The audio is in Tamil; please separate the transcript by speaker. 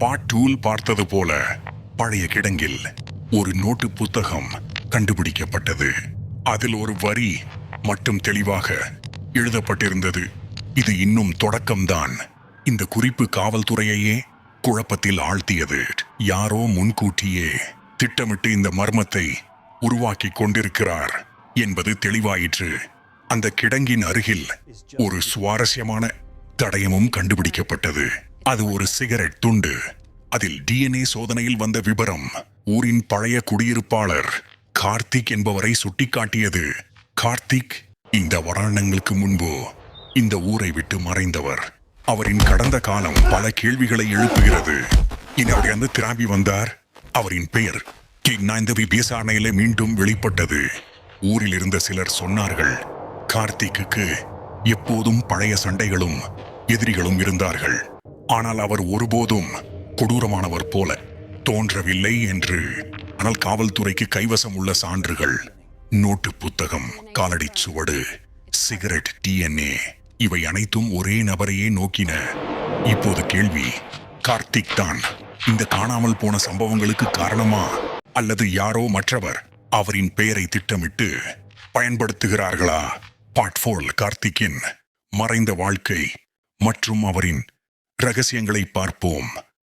Speaker 1: பார்ட் 2 பார்த்தது போல பழைய கிடங்கில் ஒரு நோட்டு புத்தகம் கண்டுபிடிக்கப்பட்டது. அதில் ஒரு வரி மட்டும் தெளிவாக எழுதப்பட்டிருந்தது. இது இன்னும் தொடக்கம்தான். இந்த குறிப்பு காவல்துறையையே குழப்பத்தில் ஆழ்த்தியது. யாரோ முன்கூட்டியே திட்டமிட்டு இந்த மர்மத்தை உருவாக்கி கொண்டிருக்கிறார் என்பது தெளிவாயிற்று. அந்த கிடங்கின் அருகில் ஒரு சுவாரஸ்யமான தடயமும் கண்டுபிடிக்கப்பட்டது. அது ஒரு சிகரெட் துண்டு. அதில் DNA சோதனையில் வந்த விபரம் ஊரின் பழைய குடியிருப்பாளர் கார்த்திக் என்பவரை சுட்டிக்காட்டியது. கார்த்திக் இந்த வருடங்களுக்கு முன்பு இந்த ஊரை விட்டு மறைந்தவர். அவரின் கடந்த காலம் பல கேள்விகளை எழுப்புகிறது. இன்னொரு திரும்பி வந்தார். அவரின் பெயர் இந்த விசாரணையில மீண்டும் வெளிப்பட்டது. ஊரில் இருந்த சிலர் சொன்னார்கள், கார்த்திக்கு எப்போதும் பழைய சண்டைகளும் எதிரிகளும் இருந்தார்கள். ஆனால் அவர் ஒருபோதும் கொடூரமானவர் போல தோன்றவில்லை என்று. ஆனால் காவல்துறைக்கு கைவசம் உள்ள சான்றுகள், நோட்டு புத்தகம், காலடி சுவடு, சிகரெட், DNA இவை அனைத்தும் ஒரே நபரையே நோக்கின. இப்போது கேள்வி, கார்த்திக் தான் இந்த காணாமல் போன சம்பவங்களுக்கு காரணமா, அல்லது யாரோ மற்றவர் அவரின் பெயரை திட்டமிட்டு பயன்படுத்துகிறார்களா? பார்ட் 4 கார்த்திக்கின் மறைந்த வாழ்க்கை மற்றும் அவரின் ரகசியங்களை பார்ப்போம்.